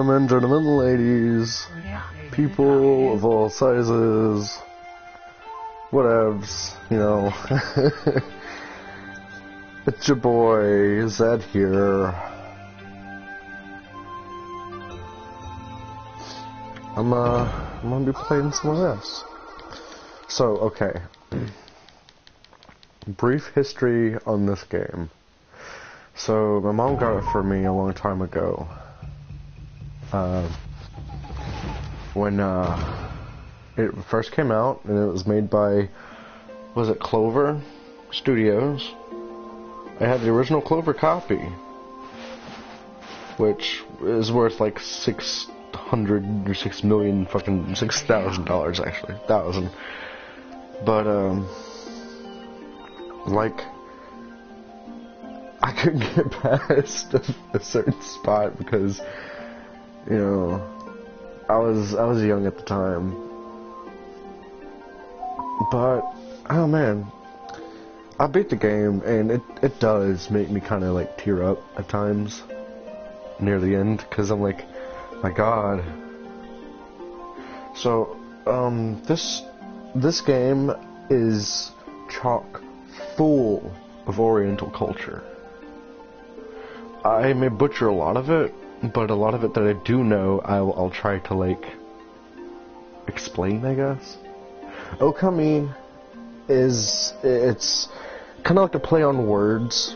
Men, gentlemen, ladies, people of all sizes, whatevs, you know. It's your boy, Zed here. I'm gonna be playing some of this. So, okay. Brief history on this game. So, my mom got it for me a long time ago. When it first came out, and it was made by, was it Clover Studios? I had the original Clover copy, which is worth like $600 or $6 million, fucking $6,000 actually, thousand. But like, I couldn't get past a certain spot because, you know, I was young at the time. But oh man, I beat the game, and it does make me kind of like tear up at times near the end, because I'm like, my God. So this game is chock full of Oriental culture. I may butcher a lot of it, but a lot of it that I do know, I'll try to like explain, I guess. Okami it's kind of like a play on words.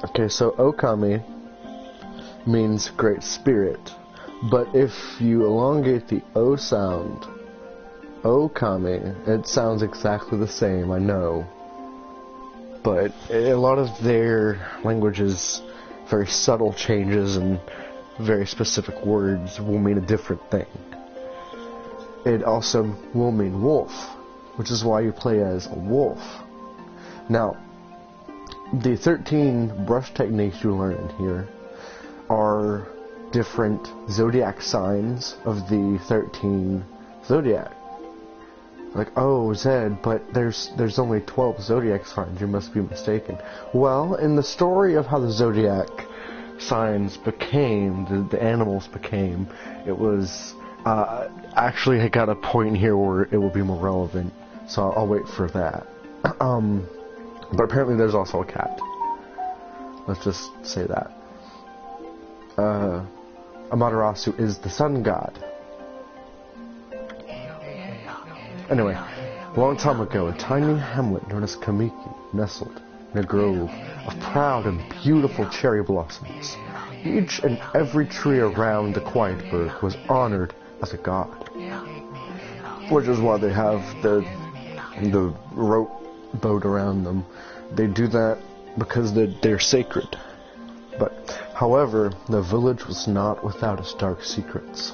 Okay, so Okami means great spirit, but if you elongate the O sound, Okami, it sounds exactly the same, I know. But a lot of their languages, very subtle changes and very specific words will mean a different thing. It also will mean wolf, which is why you play as a wolf. Now, the 13 brush techniques you learn in here are different zodiac signs of the 13 zodiac. Like, oh, Zed, but there's only 12 zodiac signs, you must be mistaken. Well, in the story of how the zodiac signs became, the animals became, it was, actually I got a point here where it will be more relevant, so I'll wait for that. But apparently there's also a cat. Let's just say that. Amaterasu is the sun god. Anyway, a long time ago, a tiny hamlet known as Kamiki nestled in a grove of proud and beautiful cherry blossoms. Each and every tree around the Quietburg was honored as a god, which is why they have the rope boat around them. They do that because they're sacred. But, however, the village was not without its dark secrets.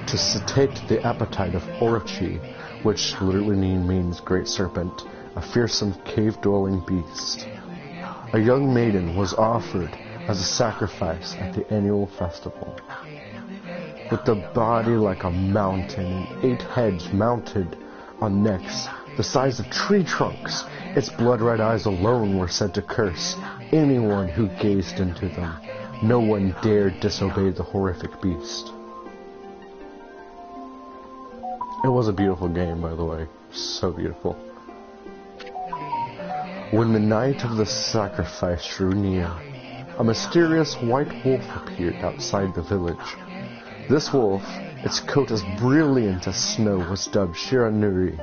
To satiate the appetite of Orochi, which literally means great serpent, a fearsome cave-dwelling beast, a young maiden was offered as a sacrifice at the annual festival. With a body like a mountain and 8 heads mounted on necks the size of tree trunks, its blood-red eyes alone were said to curse anyone who gazed into them. No one dared disobey the horrific beast. It was a beautiful game, by the way. So beautiful. When the night of the sacrifice drew near, a mysterious white wolf appeared outside the village. This wolf, its coat as brilliant as snow, was dubbed Shiranui.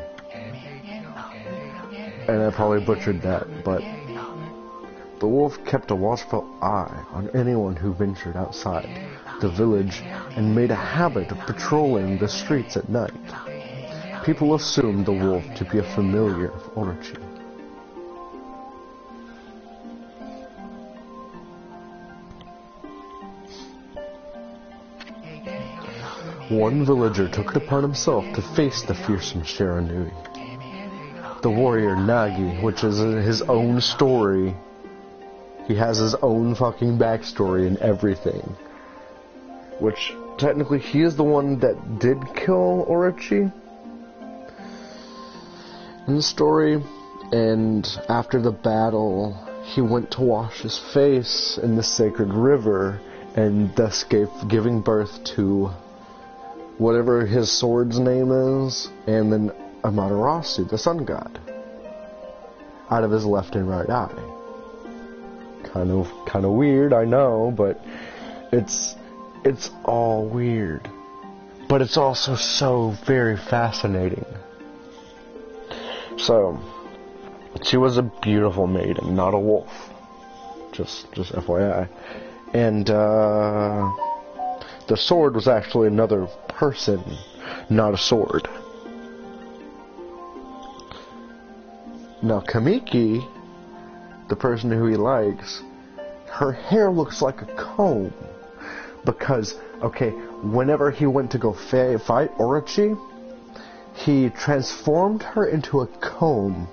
And I probably butchered that, but the wolf kept a watchful eye on anyone who ventured outside the village and made a habit of patrolling the streets at night. People assumed the wolf to be a familiar of Orochi. One villager took it upon himself to face the fearsome Shiranui. The warrior Nagi, which is his own story. He has his own fucking backstory and everything. Which, technically, he is the one that did kill Orochi in the story. And after the battle, he went to wash his face in the sacred river, and thus giving birth to whatever his sword's name is, and then Amaterasu, the sun god, out of his left and right eye. Kind of weird, I know, but it's all weird. But it's also so very fascinating. So, she was a beautiful maiden, not a wolf. Just FYI. And the sword was actually another person, not a sword. Now Kamiki, the person who he likes, her hair looks like a comb. Because, okay, whenever he went to go fight Orochi, he transformed her into a comb,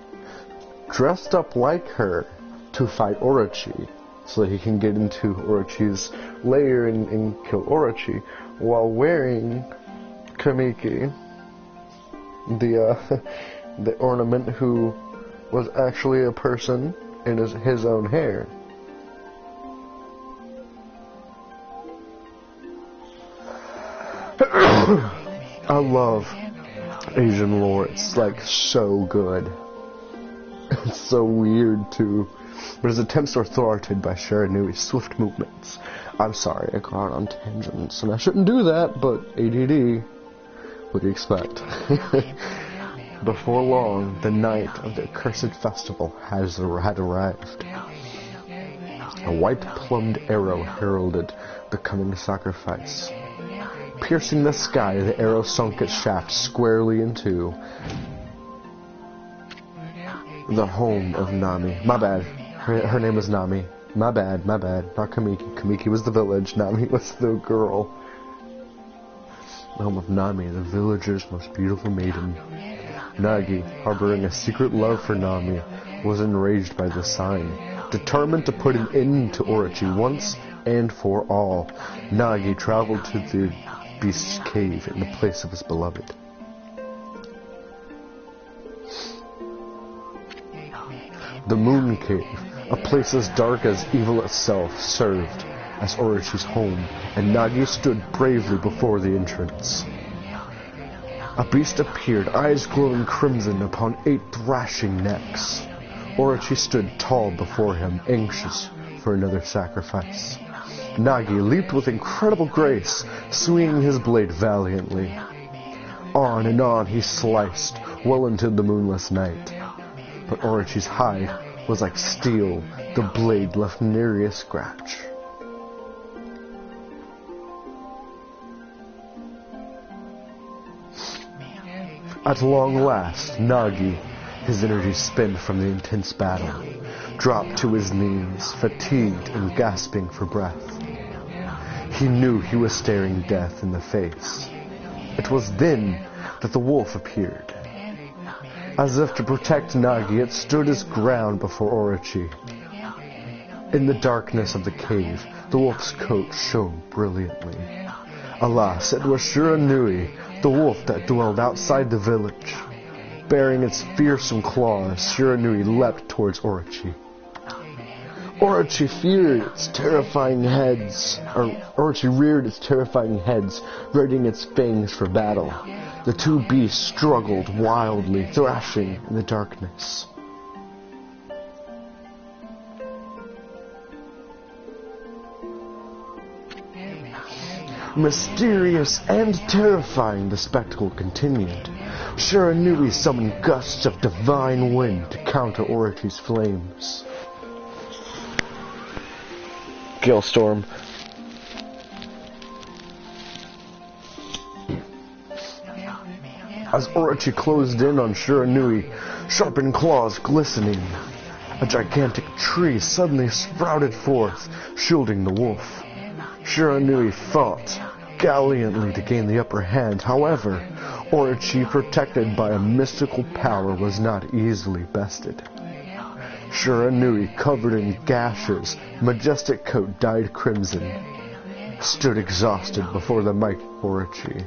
dressed up like her to fight Orochi, so that he can get into Orochi's lair and kill Orochi, while wearing Kamiki, the ornament who was actually a person in his own hair. I love Asian lore. It's like so good. It's so weird too. But his attempts are thwarted by Shiranui's swift movements. I'm sorry, I got on tangents, and I shouldn't do that, but ADD. What do you expect? Before long, the night of the accursed festival had arrived. A white-plumed arrow heralded the coming sacrifice. Piercing the sky, the arrow sunk its shaft squarely into the home of Nami. My bad. Her name was Nami. My bad. Not Kamiki. Kamiki was the village. Nami was the girl. The home of Nami, the villager's most beautiful maiden. Nagi, harboring a secret love for Nami, was enraged by this sign. Determined to put an end to Orochi once and for all, Nagi traveled to the beast's cave in the place of his beloved. The Moon Cave, a place as dark as evil itself, served as Orochi's home, and Nagi stood bravely before the entrance. A beast appeared, eyes glowing crimson upon 8 thrashing necks. Orochi stood tall before him, anxious for another sacrifice. Nagi leaped with incredible grace, swinging his blade valiantly. On and on he sliced, well into the moonless night. But Orochi's hide was like steel, the blade left nary a scratch. At long last, Nagi, his energy spent from the intense battle, dropped to his knees, fatigued and gasping for breath. He knew he was staring death in the face. It was then that the wolf appeared. As if to protect Nagi, it stood its ground before Orochi. In the darkness of the cave, the wolf's coat shone brilliantly. Alas, it was Shiranui, the wolf that dwelled outside the village. Bearing its fearsome claws, Shiranui leapt towards Orochi. Orochi reared its terrifying heads, readying its fangs for battle. The two beasts struggled wildly, thrashing in the darkness. Mysterious and terrifying, the spectacle continued. Shiranui summoned gusts of divine wind to counter Orochi's flames. Gale-storm. As Orochi closed in on Shiranui, sharpened claws glistening, a gigantic tree suddenly sprouted forth, shielding the wolf. Shiranui fought gallantly to gain the upper hand. However, Orochi, protected by a mystical power, was not easily bested. Shiranui, covered in gashes, majestic coat dyed crimson, stood exhausted before the mighty Orochi.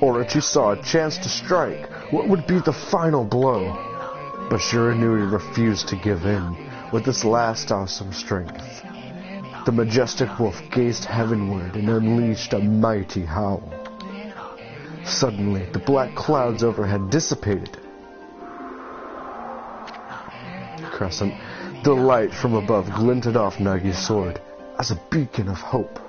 Orochi saw a chance to strike what would be the final blow, but Shiranui refused to give in with its last awesome strength. The majestic wolf gazed heavenward and unleashed a mighty howl. Suddenly, the black clouds overhead dissipated. Crescent, the light from above glinted off Nagi's sword as a beacon of hope.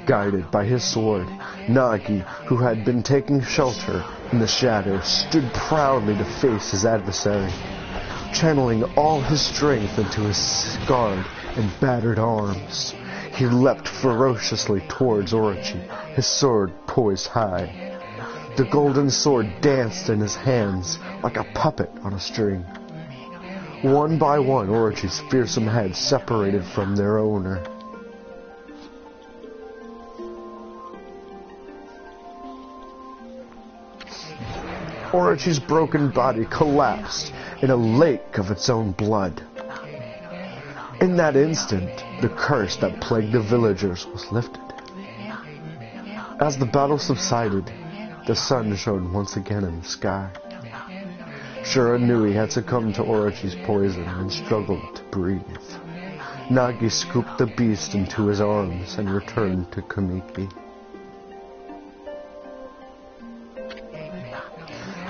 Guided by his sword, Nagi, who had been taking shelter in the shadows, stood proudly to face his adversary, channeling all his strength into his scarred and battered arms. He leapt ferociously towards Orochi, his sword poised high. The golden sword danced in his hands like a puppet on a string. One by one, Orochi's fearsome heads separated from their owner. Orochi's broken body collapsed in a lake of its own blood. In that instant, the curse that plagued the villagers was lifted. As the battle subsided, the sun shone once again in the sky. Shiranui had succumbed to Orochi's poison and struggled to breathe. Nagi scooped the beast into his arms and returned to Kamiki.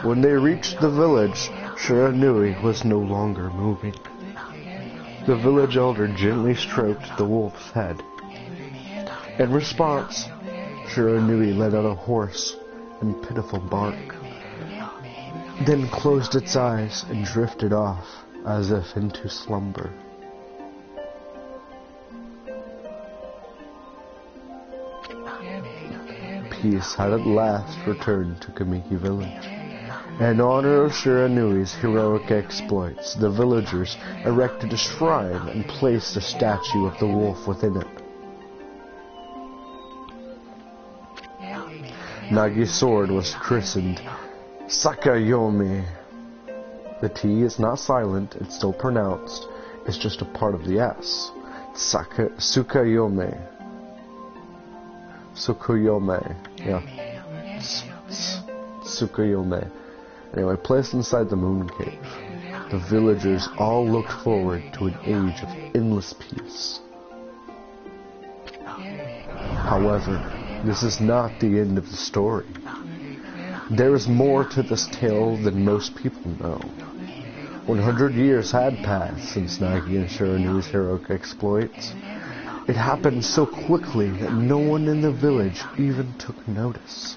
When they reached the village, Shiranui was no longer moving. The village elder gently stroked the wolf's head. In response, Shiranui let out a hoarse and pitiful bark, then closed its eyes and drifted off as if into slumber. Peace had at last returned to Kamiki village. In honor of Shiranui's heroic exploits, the villagers erected a shrine and placed a statue of the wolf within it. Nagi's sword was christened Sakayome. The T is not silent, it's still pronounced, it's just a part of the S. Tsukayome. Tsukayome. Yeah. Tsukayome. Anyway, placed inside the moon cave, the villagers all looked forward to an age of endless peace. However, this is not the end of the story. There is more to this tale than most people know. 100 years had passed since Nagi and Shiranui's heroic exploits. It happened so quickly that no one in the village even took notice.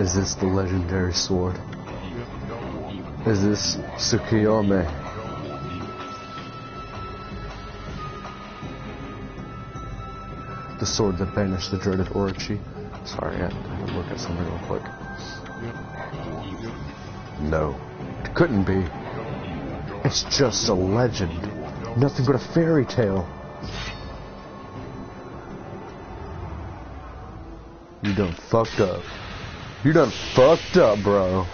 Is this the legendary sword? Is this Tsukayome? The sword that banished the dreaded Orochi? Sorry, I had to look at something real quick. No, it couldn't be. It's just a legend. Nothing but a fairy tale. You done fucked up. You done fucked up, bro.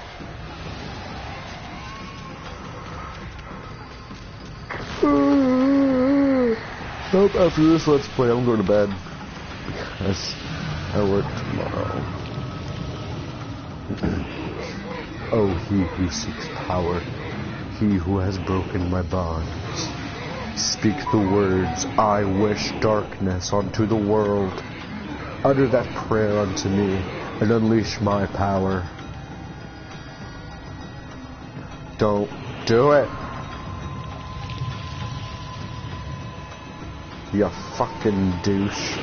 Nope, after this let's play, I'm going to bed. Because I work tomorrow. Oh, he who seeks power, he who has broken my bonds. Speak the words, I wish darkness onto the world. Utter that prayer unto me, and unleash my power. Don't do it. You fucking douche.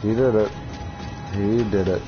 He did it. He did it.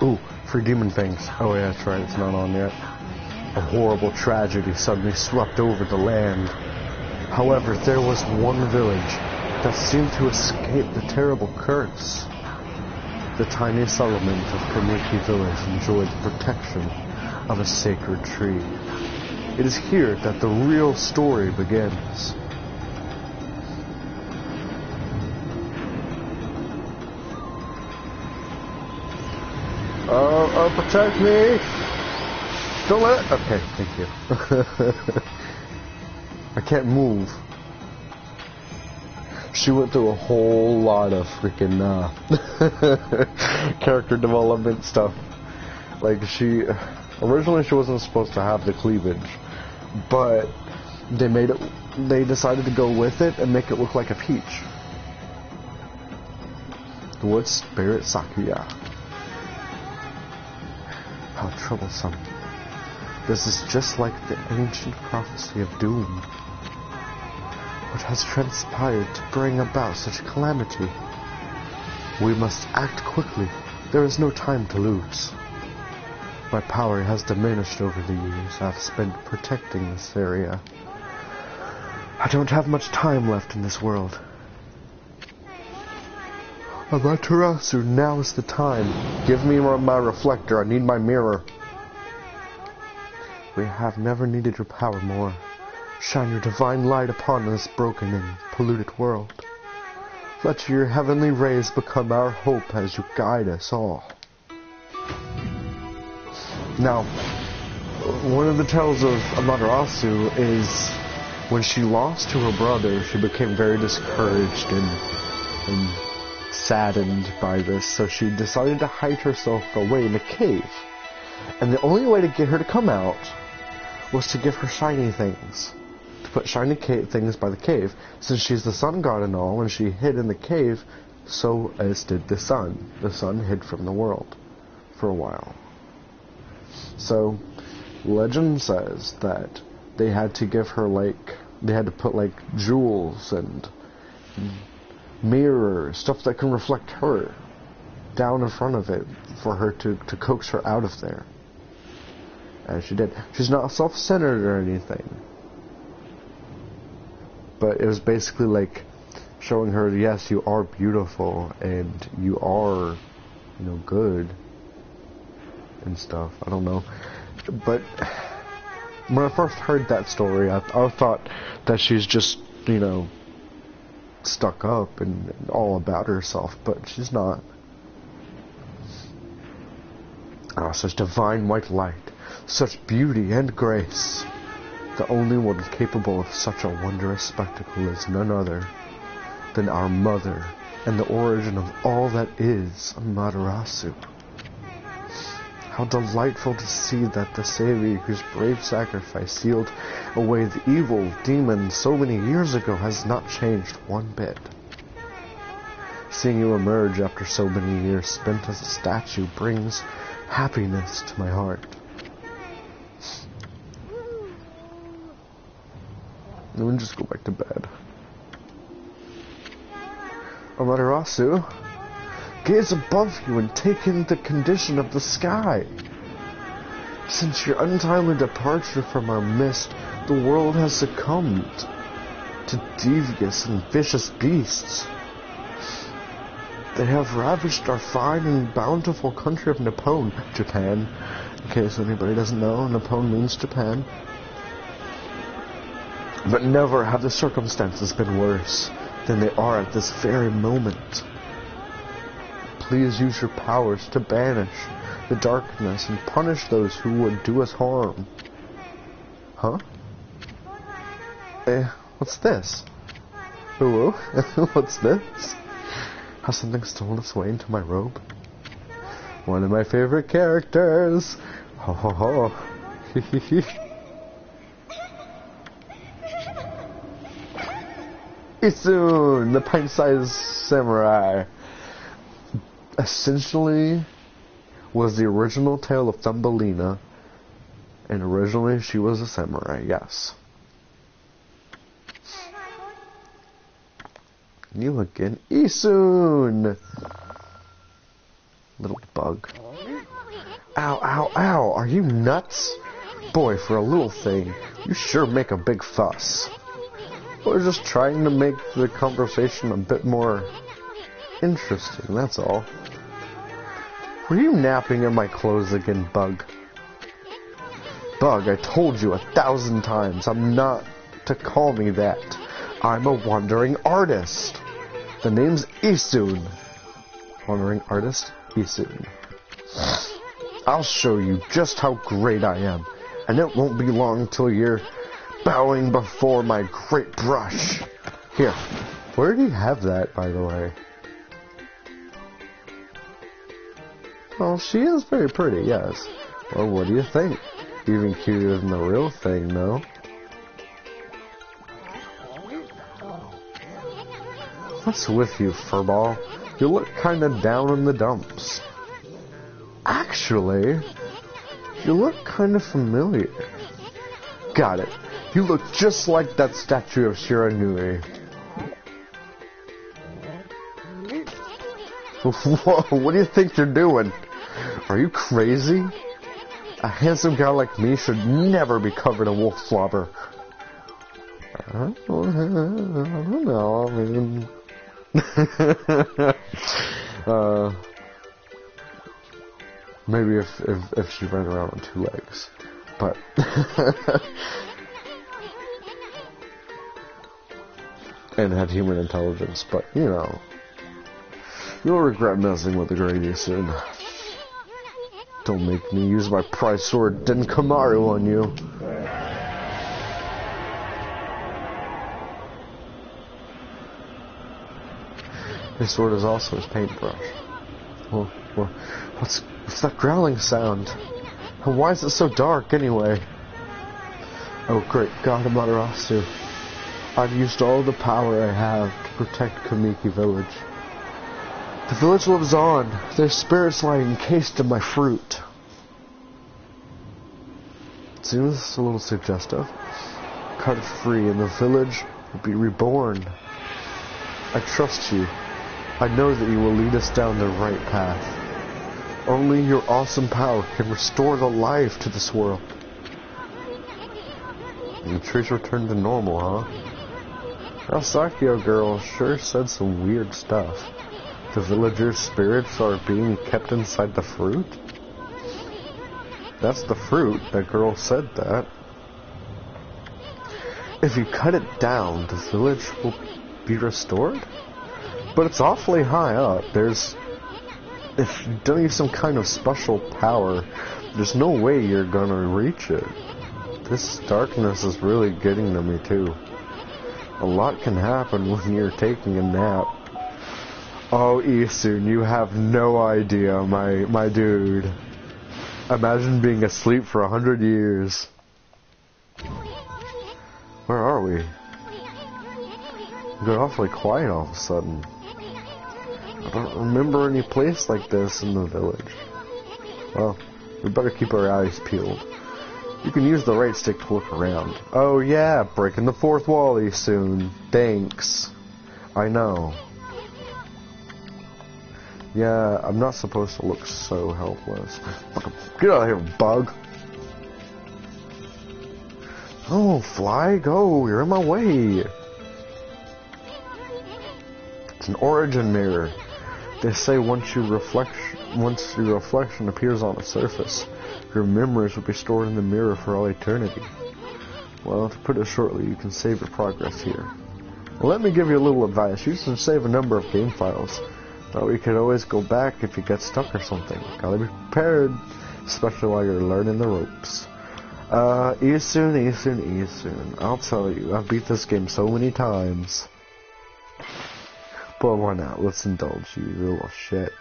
Ooh, for demon things. Oh yeah, that's right, it's not on yet. A horrible tragedy suddenly swept over the land. However, there was one village that seemed to escape the terrible curse. The tiny settlement of Kamiki Village enjoyed the protection of a sacred tree. It is here that the real story begins. Protect me! Don't let it... Okay, thank you. I can't move. She went through a whole lot of freaking character development stuff. Like, originally she wasn't supposed to have the cleavage, but they decided to go with it and make it look like a peach. The wood spirit Sakuya. How troublesome. This is just like the ancient prophecy of doom. What has transpired to bring about such calamity? We must act quickly. There is no time to lose. My power has diminished over the years I've spent protecting this area. I don't have much time left in this world. Amaterasu, now is the time. Give me my reflector. I need my mirror. We have never needed your power more. Shine your divine light upon this broken and polluted world. Let your heavenly rays become our hope as you guide us all. Now, one of the tales of Amaterasu is when she lost to her brother, she became very discouraged and saddened by this, so she decided to hide herself away in a cave. And the only way to get her to come out was to give her shiny things. To put shiny things by the cave. Since she's the sun god and all, and she hid in the cave, so as did the sun. The sun hid from the world for a while. So, legend says that they had to give her, they had to put, jewels and mirrors, stuff that can reflect her, down in front of it for her to coax her out of there. And she did. She's not self-centered or anything. But it was basically showing her, yes, you are beautiful and you are, good and stuff. I don't know. But when I first heard that story, I thought that she's just, stuck up and all about herself, but she's not. Such divine white light, such beauty and grace. The only one capable of such a wondrous spectacle is none other than our mother and the origin of all that is Amaterasu. How delightful to see that the Savior whose brave sacrifice sealed away the evil demon so many years ago has not changed one bit. Seeing you emerge after so many years spent as a statue brings happiness to my heart. Let me just go back to bed. Amaterasu, gaze above you and take in the condition of the sky. Since your untimely departure from our midst, the world has succumbed to devious and vicious beasts. They have ravaged our fine and bountiful country of Japan. In case anybody doesn't know, Nippon means Japan. But never have the circumstances been worse than they are at this very moment. Please use your powers to banish the darkness and punish those who would do us harm. Huh? What's this? Hello? What's this? Has something stolen its way into my robe? One of my favorite characters! Ho ho ho! Isun, the pint-sized samurai. Essentially was the original tale of Thumbelina, and originally she was a samurai, yes. You again, Isun! Little bug. Ow, ow, ow, are you nuts? Boy, for a little thing, you sure make a big fuss. We're just trying to make the conversation a bit more interesting, that's all. Were you napping in my clothes again, Bug? Bug, I told you 1,000 times, I'm not to call me that. I'm a wandering artist. The name's Isun. Wandering artist, Isun. I'll show you just how great I am, and it won't be long till you're bowing before my great brush. Here, where do you have that, by the way? Well, she is very pretty, yes. Well, what do you think? Even cuter than the real thing, no? What's with you, furball? You look kinda down in the dumps. Actually, you look kinda familiar. Got it. You look just like that statue of Shiranui. Whoa, what do you think you're doing? Are you crazy? A handsome guy like me should never be covered in wolf slobber. I don't know, I mean... maybe if she ran around on 2 legs, but and had human intelligence, but you know, you'll regret messing with the Grady soon. Don't make me use my prize sword Denkamaru on you. His sword is also his paintbrush. Well, what's that growling sound? And why is it so dark, anyway? Oh, great God, Amaterasu. I've used all the power I have to protect Kamiki Village. The village lives on. Their spirits lie encased in my fruit. Seems a little suggestive. Cut it free and the village will be reborn. I trust you. I know that you will lead us down the right path. Only your awesome power can restore the life to this world. And the trees returned to normal, huh? That Sakio girl sure said some weird stuff. The villagers' spirits are being kept inside the fruit? That's the fruit. That girl said that. If you cut it down, the village will be restored? But it's awfully high up. If you don't use some kind of special power, there's no way you're gonna reach it. This darkness is really getting to me too. A lot can happen when you're taking a nap. Oh, Isun, you have no idea, my dude. Imagine being asleep for 100 years. Where are we? We got awfully quiet all of a sudden. I don't remember any place like this in the village. Well, we better keep our eyes peeled. You can use the right stick to look around. Oh yeah, breaking the fourth wall soon. Thanks. I know. Yeah, I'm not supposed to look so helpless. Get out of here, bug. Oh, fly, go. You're in my way. It's an origin mirror. They say once your reflection appears on the surface, your memories will be stored in the mirror for all eternity. Well, to put it shortly, you can save your progress here. Well, let me give you a little advice. You should save a number of game files. That way you can always go back if you get stuck or something. Gotta be prepared, especially while you're learning the ropes. Isun. I'll tell you, I've beat this game so many times. But why not? Let's indulge you, little shit.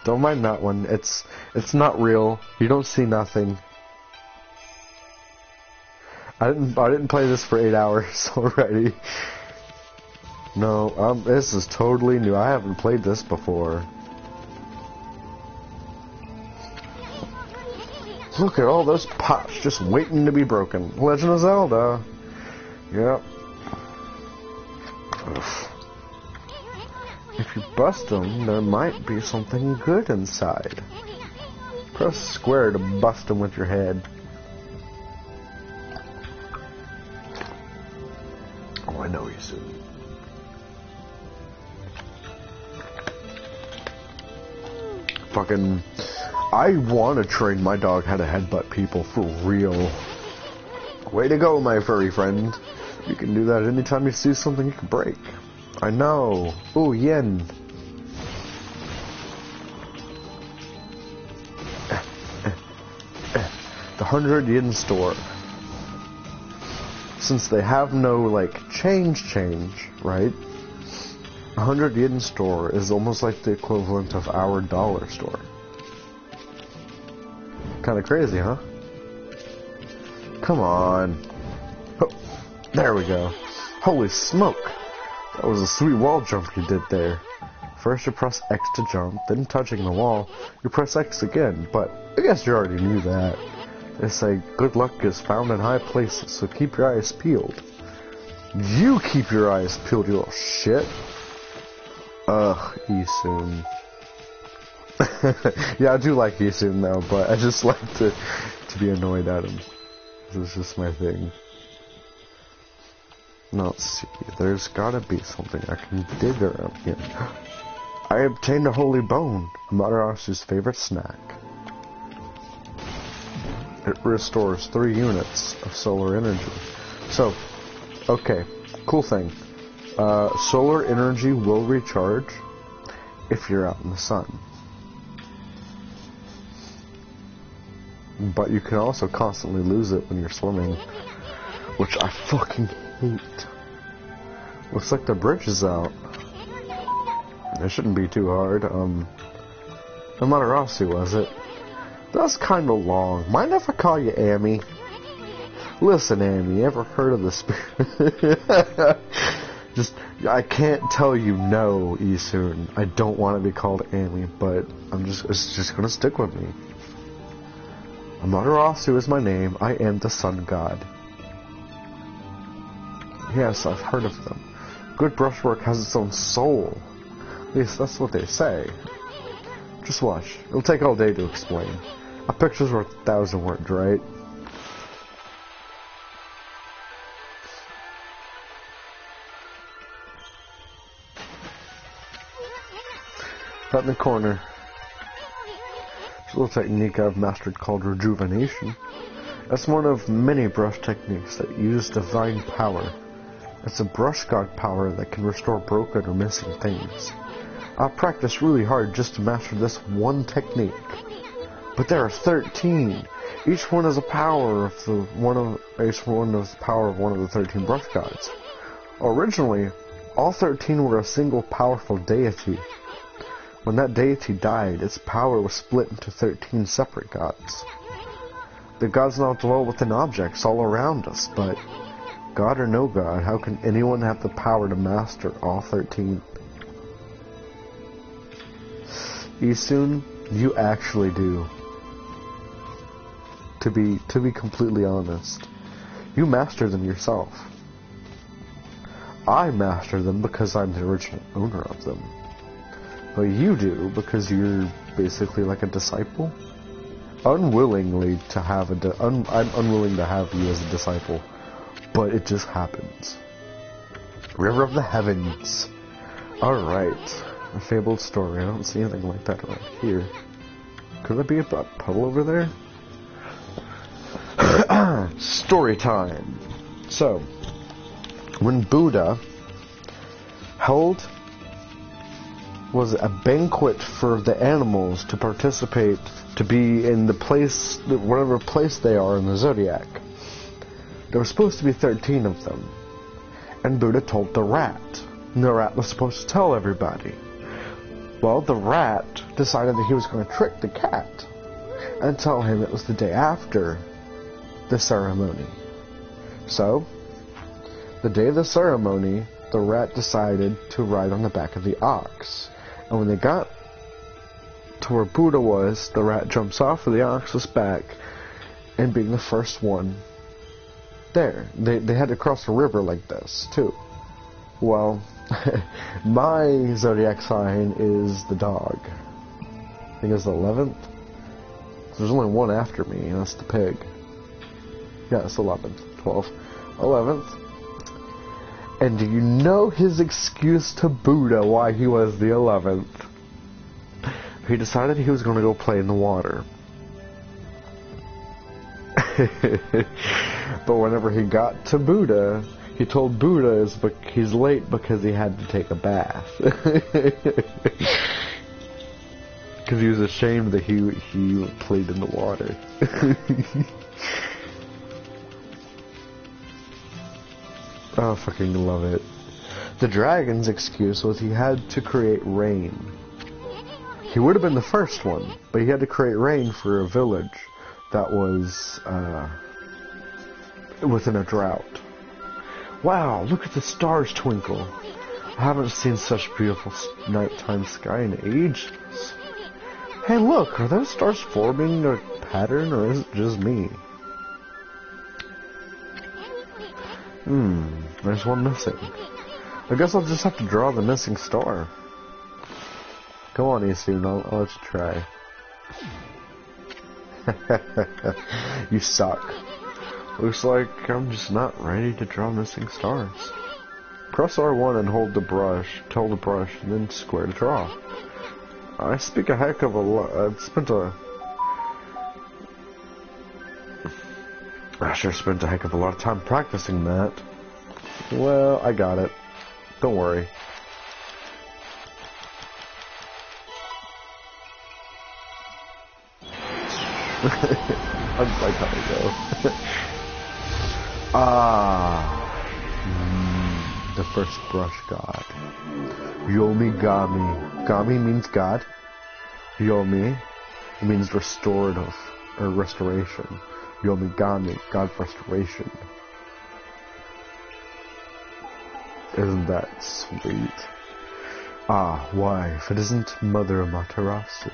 Don't mind that one. It's not real. You don't see nothing. I didn't play this for 8 hours already. No, this is totally new. I haven't played this before. Look at all those pots just waiting to be broken. Legend of Zelda. Yep. If you bust them, there might be something good inside. Press square to bust them with your head. Oh, I know you soon. Fucking, I want to train my dog how to headbutt people for real. Way to go, my furry friend. You can do that anytime you see something you can break. I know. Ooh, yen. The 100 yen store. Since they have no, like, change, right? 100 yen store is almost like the equivalent of our dollar store. Kinda crazy, huh? Come on. Oh, there we go. Holy smoke! That was a sweet wall jump you did there. First you press X to jump, then touching the wall, you press X again, but I guess you already knew that. They say good luck is found in high places, so keep your eyes peeled. You keep your eyes peeled, you little shit. Ugh, Isun. Yeah, I do like Isun though, but I just like to be annoyed at him. This is just my thing. Now, let's see. There's gotta be something I can dig around here. I obtained a holy bone, Amaterasu's favorite snack. It restores 3 units of solar energy. So, okay, cool thing. Solar energy will recharge if you're out in the sun. But you can also constantly lose it when you're swimming, which I fucking hate. Looks like the bridge is out. It shouldn't be too hard. Amaterasu, was it? That's kinda long. Mind if I call you Amy? Listen, Amy, ever heard of the spirit? I can't tell you no, Isun. I don't want to be called Amy, but it's just gonna stick with me. Amaterasu is my name. I am the sun god. Yes, I've heard of them. Good brushwork has its own soul. At least that's what they say. Just watch. It'll take all day to explain. A picture's worth 1,000 words, right? Right in the corner. There's a little technique I've mastered called rejuvenation. That's one of many brush techniques that use divine power. It's a brush god power that can restore broken or missing things. I've practiced really hard just to master this one technique. But there are 13. Each one is a power of one of the 13 brush gods. Originally, all 13 were a single powerful deity. When that deity died, its power was split into 13 separate gods. The gods now dwell within objects all around us, but God or no God, how can anyone have the power to master all 13? Isun, you actually do. To be completely honest, you master them yourself. I master them because I'm the original owner of them. But you do because you're basically like a disciple. Unwillingly to have I'm unwilling to have you as a disciple, but it just happens. River of the Heavens. Alright. A fabled story. I don't see anything like that around here. Could there be a puddle over there? Story time. So, when Buddha held a banquet for the animals to participate, to be in the place, whatever place they are in the zodiac. There were supposed to be 13 of them. And Buddha told the rat. And the rat was supposed to tell everybody. Well, the rat decided that he was going to trick the cat and tell him it was the day after the ceremony. So, the day of the ceremony, the rat decided to ride on the back of the ox. And when they got to where Buddha was, the rat jumps off of the ox's back, and being the first one there. They had to cross a river like this, too. Well, My zodiac sign is the dog. I think it's the 11th. There's only one after me, and that's the pig. Yeah, it's 11th, 12th, 11th. And do you know his excuse to Buddha why he was the 11th? He decided he was going to go play in the water. But whenever he got to Buddha, he told Buddha he's late because he had to take a bath. Because he was ashamed that he played in the water. Oh, I fucking love it. The dragon's excuse was he had to create rain. He would have been the first one, but he had to create rain for a village that was within a drought. Wow, look at the stars twinkle. I haven't seen such beautiful nighttime sky in ages. Hey look, are those stars forming a pattern, or is it just me? There's one missing. I guess I'll just have to draw the missing star. Come on, Isun, I'll let you try. You suck. Looks like I'm just not ready to draw missing stars. Press R1 and hold the brush, tell the brush, and then square to draw. I spent a heck of a lot. I sure spent a heck of a lot of time practicing that. Well, I got it. Don't worry. I gotta go. The first brush god. Yomigami. Gami means god. Yomi means restorative, or restoration. Yomigami, god of restoration. Isn't that sweet? Ah, wife, it isn't Mother Amaterasu.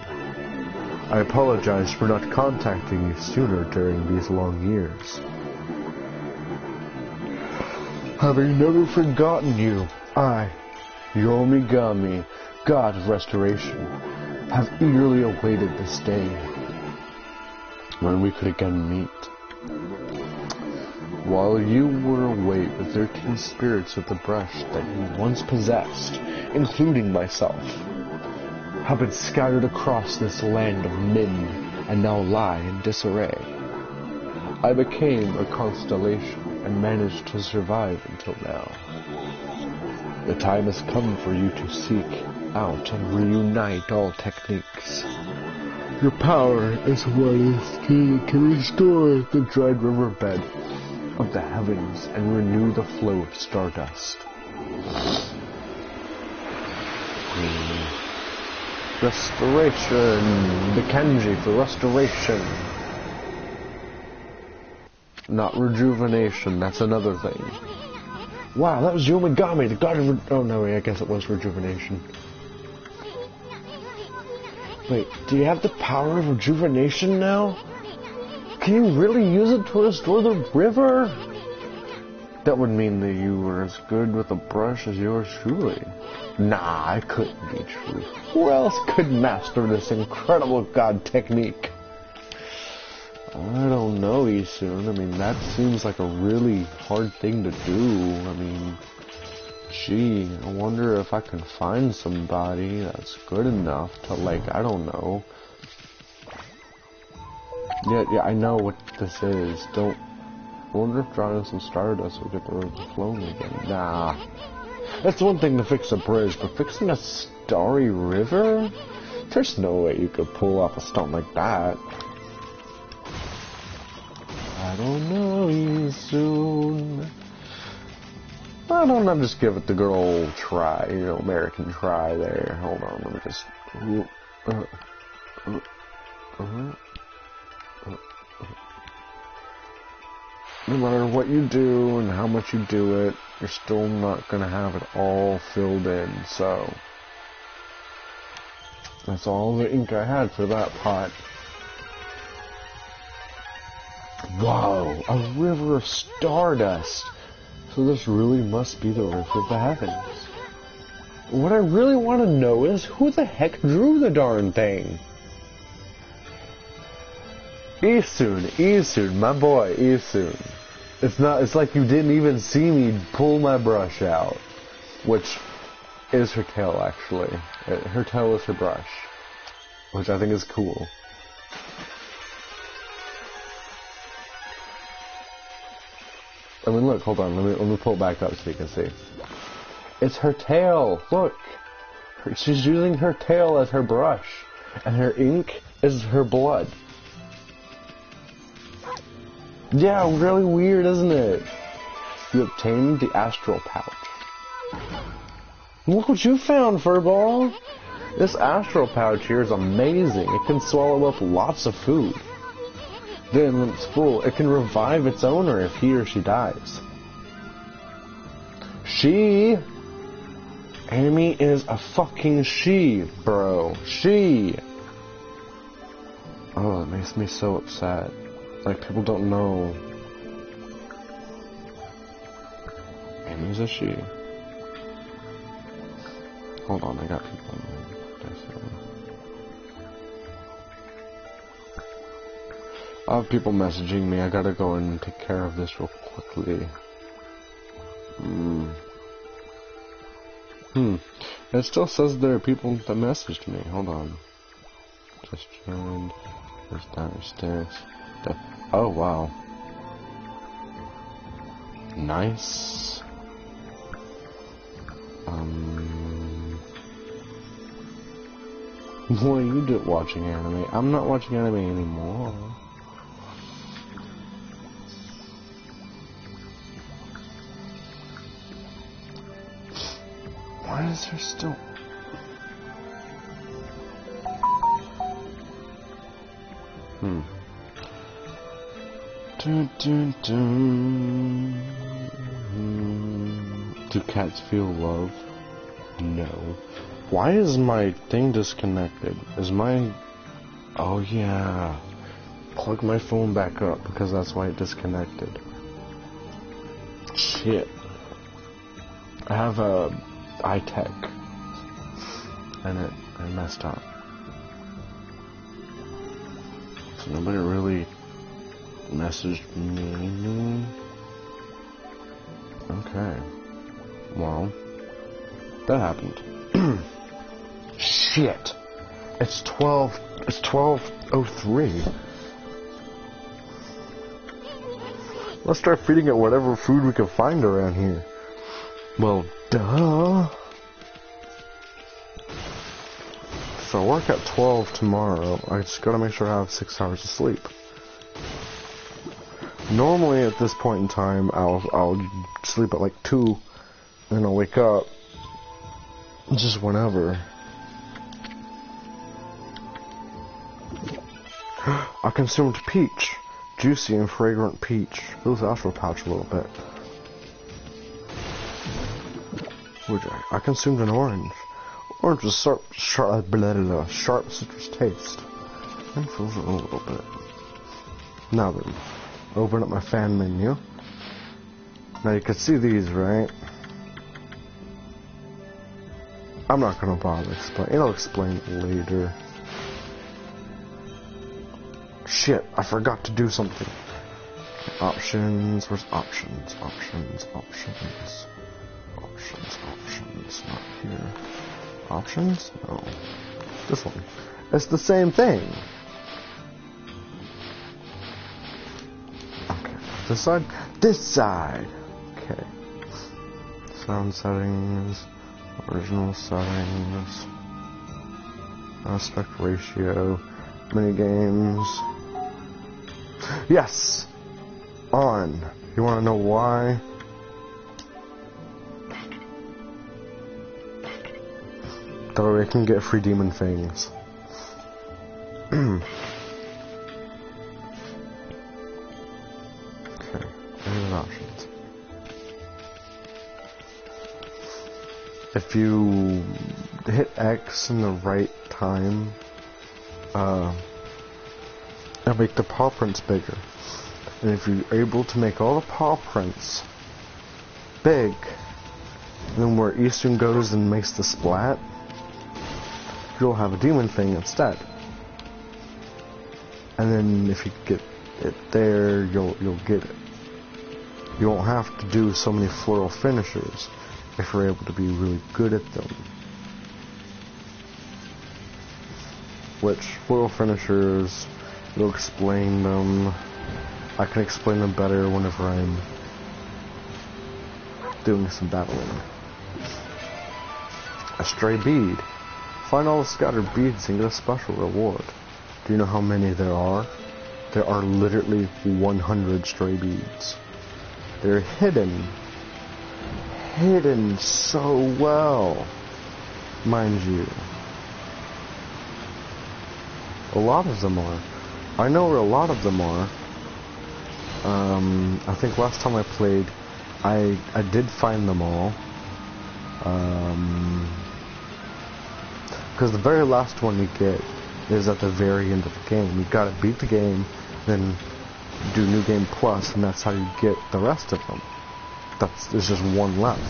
I apologize for not contacting you sooner during these long years. Having never forgotten you, I, Yomigami, god of restoration, have eagerly awaited this day when we could again meet. While you were away, the 13 spirits of the brush that you once possessed, including myself, have been scattered across this land of Min and now lie in disarray. I became a constellation and managed to survive until now. The time has come for you to seek out and reunite all techniques. Your power is what is needed to restore the dried riverbed of the heavens and renew the flow of stardust. Restoration. The kanji for restoration. Not rejuvenation, that's another thing. Wow, that was Yomigami, the god of... Oh no, I guess it was rejuvenation. Wait, do you have the power of rejuvenation now? Can you really use it to restore the river? That would mean that you were as good with a brush as yours truly. Nah, I couldn't be true. Who else could master this incredible god technique? I don't know, Isun. I mean, that seems like a really hard thing to do. I mean, gee, I wonder if I can find somebody that's good enough to, like, I don't know. Yeah, I know what this is. I wonder if drawing some stardust will get the river flowing again. Nah. That's one thing to fix a bridge, but fixing a starry river? There's no way you could pull off a stunt like that. I don't know, Isun. Why don't I just give it the good old try, you know, American try there. Hold on, let me just... No matter what you do and how much you do it, you're still not going to have it all filled in, so... That's all the ink I had for that pot. Wow, a river of stardust! So this really must be the river of the heavens. What I really want to know is who the heck drew the darn thing? Isun, my boy, Isun. It's like you didn't even see me pull my brush out. Which is her tail, actually. Her tail is her brush. Which I think is cool. I mean, look, hold on, let me pull it back up so you can see. It's her tail, look! She's using her tail as her brush. And her ink is her blood. Yeah, really weird, isn't it? You obtained the astral pouch. Look what you found, Furball! This astral pouch here is amazing. It can swallow up lots of food. Then, when it's full, it can revive its owner if he or she dies. She! Amy is a fucking she, bro. She! Oh, it makes me so upset. Like, people don't know. Amy's a she. Hold on, I got people in I have people messaging me. I gotta go and take care of this real quickly. It still says there are people that messaged me. Hold on. Just joined. There's downstairs. Oh, wow. Nice. What are you watching anime? I'm not watching anime anymore. Why is there still... Dun, dun, dun. Do cats feel love? No. Why is my thing disconnected? Is my... Oh yeah. Plug my phone back up because that's why it disconnected. Shit. I have a iTech and I messed up. So nobody really messaged me. Okay. Well, that happened. Shit. It's 12:03. Let's start feeding it whatever food we can find around here. Well, duh. So I work at 12 tomorrow. I just gotta make sure I have 6 hours of sleep. Normally at this point in time, I'll sleep at like 2, and I'll wake up just whenever. I consumed peach, juicy and fragrant peach. Fills the astral pouch a little bit. I consumed an orange. Orange with sharp citrus taste. And fills it a little bit. Now then, open up my fan menu. Now you can see these, right? I'm not gonna bother explaining. I'll explain it later. Shit, I forgot to do something. Options, where's options? Options. Not here. Options? No. This one. It's the same thing. Okay. This side? This side! Okay. Sound settings. Original settings. Aspect ratio. Minigames. Yes! On. You wanna know why? That way I can get free demon things. Okay, here's options. If you hit X in the right time, it'll make the paw prints bigger. And if you're able to make all the paw prints big, And then where Eastern goes and makes the splat, you'll have a demon thing instead. And then if you get it there, you'll get it. You won't have to do so many floral finishers if you're able to be really good at them. Which floral finishers, you'll explain them. I can explain them better whenever I'm doing some battling. A stray bead. Find all the scattered beads and get a special reward. Do you know how many there are? There are literally 100 stray beads. They're hidden. Hidden so well, mind you. A lot of them are. I know where a lot of them are. I think last time I played, I did find them all. Because the very last one you get is at the very end of the game. You gotta beat the game, then do New Game Plus, and that's how you get the rest of them. There's just one left.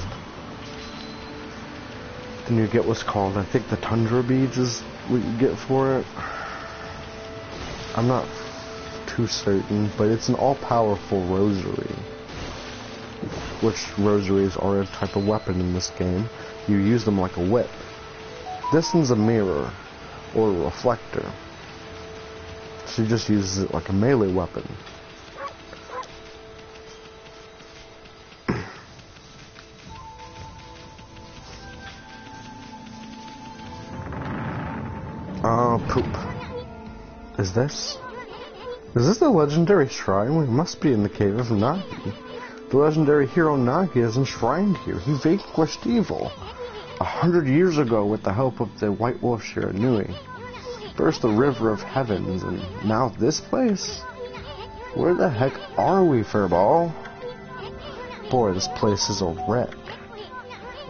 Then you get what's called, I think the Tundra Beads is what you get for it. I'm not too certain, but it's an all-powerful rosary. Which rosaries are a type of weapon in this game. You use them like a whip. This one's a mirror, or a reflector. So you just use it like a melee weapon. Poop. Is this the legendary shrine? We must be in the cave of Nagi. The legendary hero Nagi is enshrined here. He vanquished evil 100 years ago with the help of the White Wolf Shiranui. First the River of Heavens, and now this place? Where the heck are we, Furball? Boy, this place is a wreck.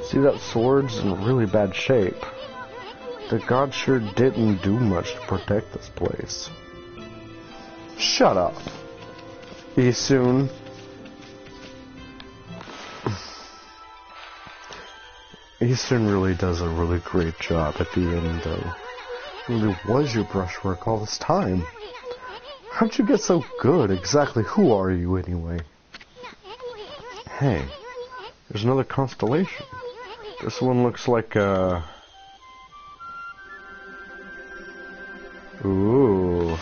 See, that sword's in really bad shape. The god sure didn't do much to protect this place. Shut up. Isun. Isun really does a really great job at the end, though. Really was your brushwork all this time? How'd you get so good? Exactly who are you, anyway? Hey, there's another constellation. This one looks like a... Ooh.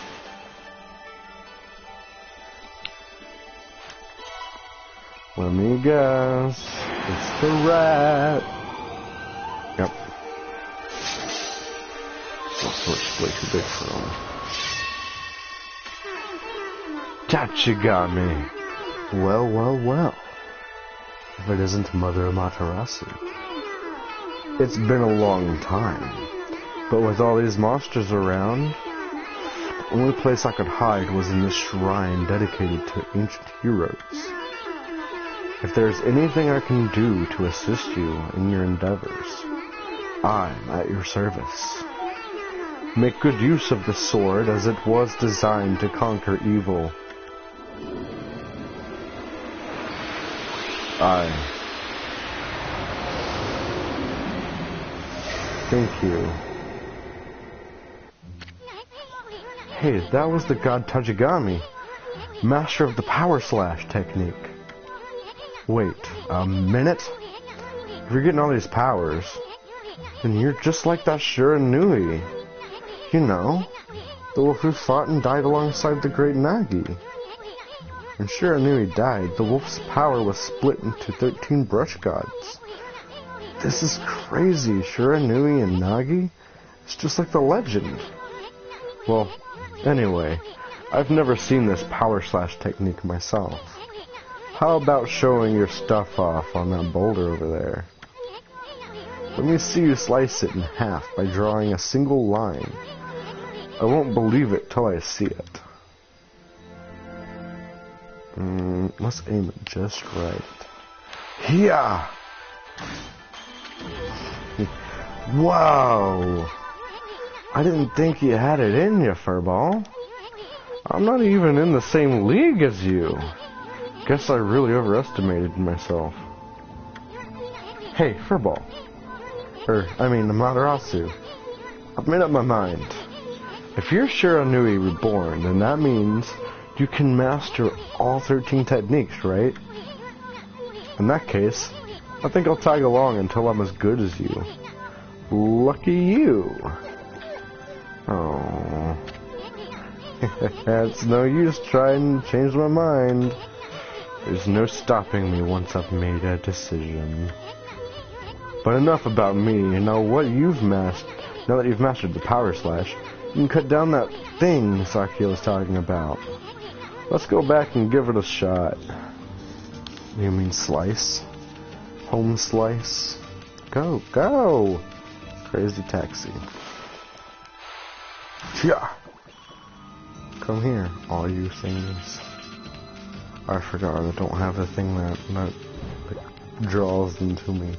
Let me guess. It's the rat. Yep. Also, it's way too big for him. Tachigami. Well, well, well. If it isn't Mother Amaterasu. It's been a long time. But with all these monsters around, the only place I could hide was in this shrine dedicated to ancient heroes. If there's anything I can do to assist you in your endeavors, I'm at your service. Make good use of the sword, as it was designed to conquer evil. Thank you. Hey, that was the god Tajigami, master of the power slash technique. Wait, a minute? If you're getting all these powers, then you're just like that Shiranui. You know, the wolf who fought and died alongside the great Nagi. When Shiranui died, the wolf's power was split into 13 brush gods. This is crazy. Shiranui and Nagi? It's just like the legend. Well, anyway, I've never seen this power slash technique myself. How about showing your stuff off on that boulder over there? Let me see you slice it in half by drawing a single line. I won't believe it till I see it. Let's aim it just right. Yeah! Wow! I didn't think you had it in you, Furball. I'm not even in the same league as you. Guess I really overestimated myself. Hey, Furball. Amaterasu. I've made up my mind. If you're Shiranui Reborn, then that means you can master all 13 techniques, right? In that case, I think I'll tag along until I'm as good as you. Lucky you. Oh. It's no use trying to change my mind. There's no stopping me once I've made a decision. But enough about me. Now that you've mastered the Power Slash, you can cut down that thing Saki was talking about. Let's go back and give it a shot. You mean slice? Home slice? Go, go! Crazy taxi. Yeah. Come here, all you things. I forgot I don't have the thing that draws them to me.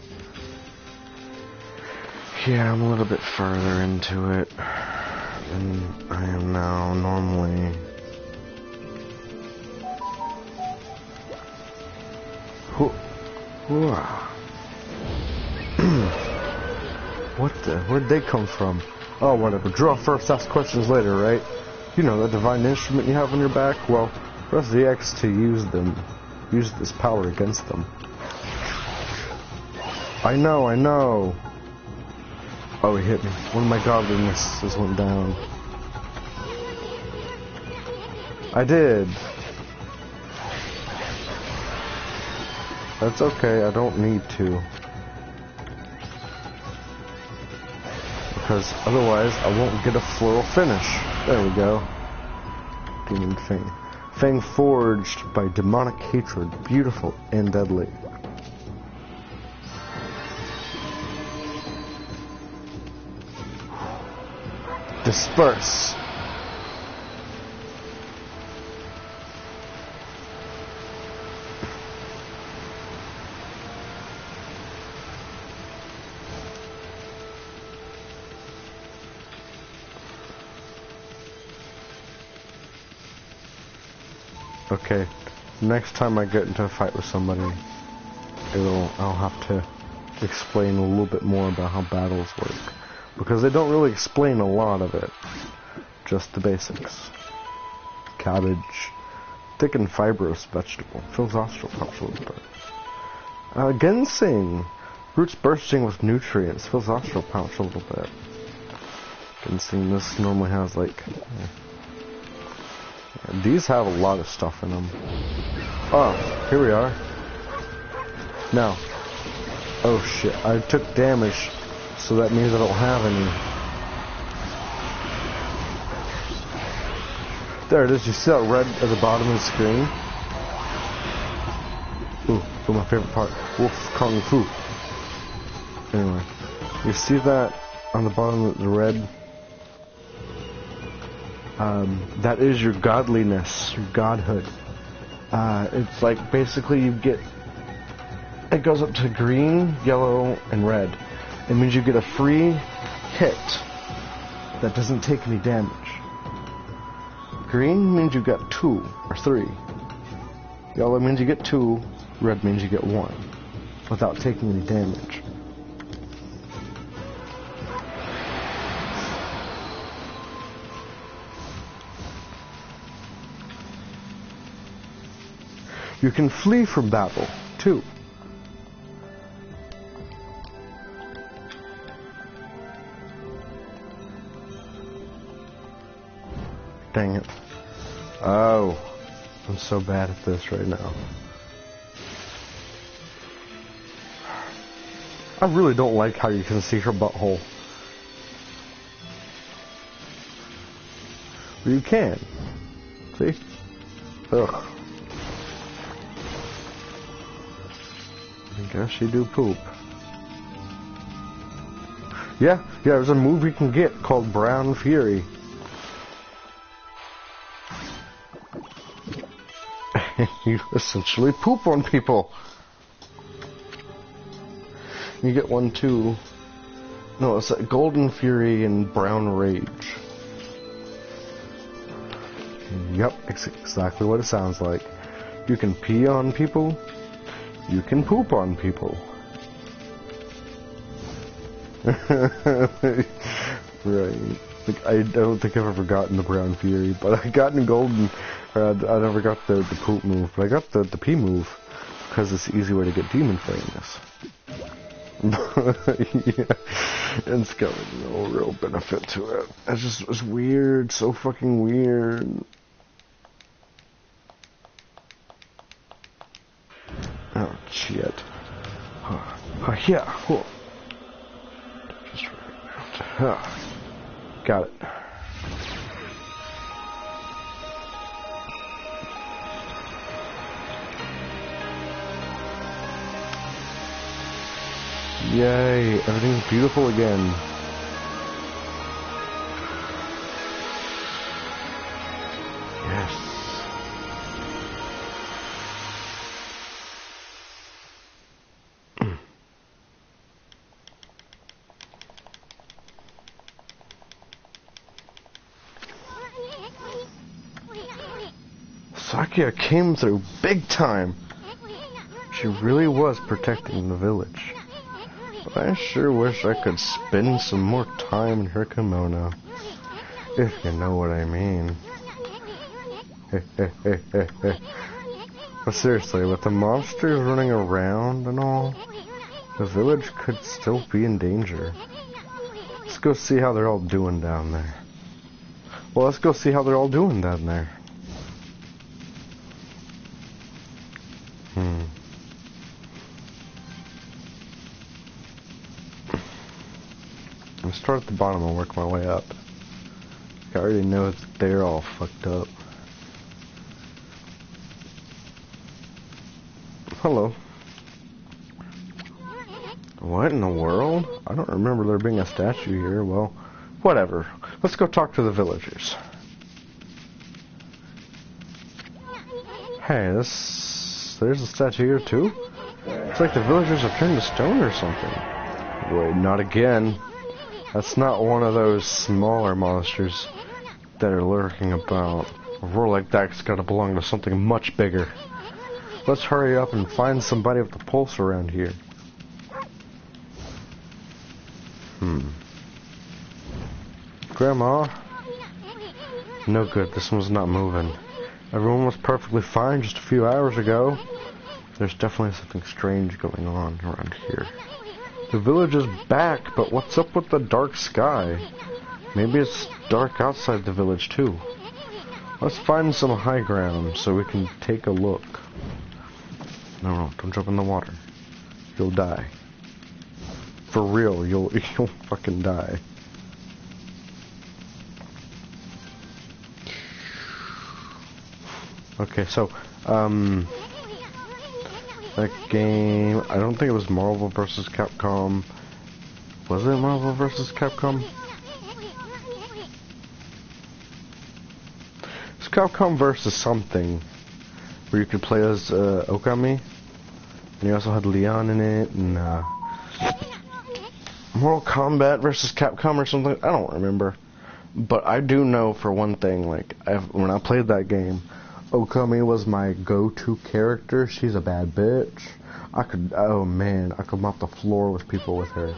Yeah, I'm a little bit further into it than I am now normally. Where'd they come from? Oh, whatever. Draw first, ask questions later, right? You know, that divine instrument you have on your back? Well, press the X to use them. Use this power against them. I know. Oh, he hit me. One of my godlinesses went down. I did. That's okay, I don't need to. Because otherwise I won't get a floral finish. There we go. Demon Fang. Fang forged by demonic hatred, beautiful and deadly. Disperse. Okay, next time I get into a fight with somebody, I'll have to explain a little bit more about how battles work. Because they don't really explain a lot of it. Just the basics. Cabbage. Thick and fibrous vegetable. Fills nostril pouch a little bit. Ginseng. Roots bursting with nutrients. Fills nostril pouch a little bit. Ginseng, this normally has like... these have a lot of stuff in them. Oh, here we are. Now. Oh shit, I took damage, so that means I don't have any. There it is, you see that red at the bottom of the screen? Ooh, my favorite part. Wolf Kung Fu. Anyway, you see that on the bottom of the red? That is your godliness, your godhood. It's like basically you get, it goes up to green, yellow, and red. It means you get a free hit that doesn't take any damage. Green means you get 2 or 3. Yellow means you get 2. Red means you get 1 without taking any damage. You can flee from battle, too. Dang it. Oh, I'm so bad at this right now. I really don't like how you can see her butthole. Well, you can. See? Ugh. I guess you do poop. Yeah, there's a move you can get called Brown Fury. You essentially poop on people. You get one too. No, it's like Golden Fury and Brown Rage. Yep, it's exactly what it sounds like. You can pee on people. You can poop on people. Right. Like, I don't think I've ever gotten the Brown Fury, but I got in Golden. I never got the poop move, but I got the P move because it's the easy way to get demon famous. Yeah, and it's got no real benefit to it. It's weird, so fucking weird. Oh shit. Yeah. Just right around. Got it. Yay, everything's beautiful again. Yes. Sakia came through big time. She really was protecting the village. But I sure wish I could spend some more time in her kimono. If you know what I mean. But seriously, with the monsters running around and all, the village could still be in danger. Let's go see how they're all doing down there. Well, let's go see how they're all doing down there. I'll start at the bottom and work my way up. I already know they're all fucked up. Hello. What in the world? I don't remember there being a statue here. Well, whatever. Let's go talk to the villagers. Hey, there's a statue here too? It's like the villagers have turned to stone or something. Wait, not again. That's not one of those smaller monsters that are lurking about. A roar like that's gotta belong to something much bigger. Let's hurry up and find somebody with the pulse around here. Grandma? No good, this one's not moving. Everyone was perfectly fine just a few hours ago. There's definitely something strange going on around here. The village is back, but what's up with the dark sky? Maybe it's dark outside the village too. Let's find some high ground so we can take a look. No, don't jump in the water. You'll die. For real, you'll fucking die. Okay, so, that game, I don't think it was Marvel vs. Capcom. Was it Marvel vs. Capcom? It's Capcom versus something, where you could play as Okami, and you also had Leon in it, and Mortal Kombat versus Capcom or something. I don't remember, but I do know for one thing, like when I played that game, Okami was my go-to character. She's a bad bitch. Oh man, I could mop the floor with people with her.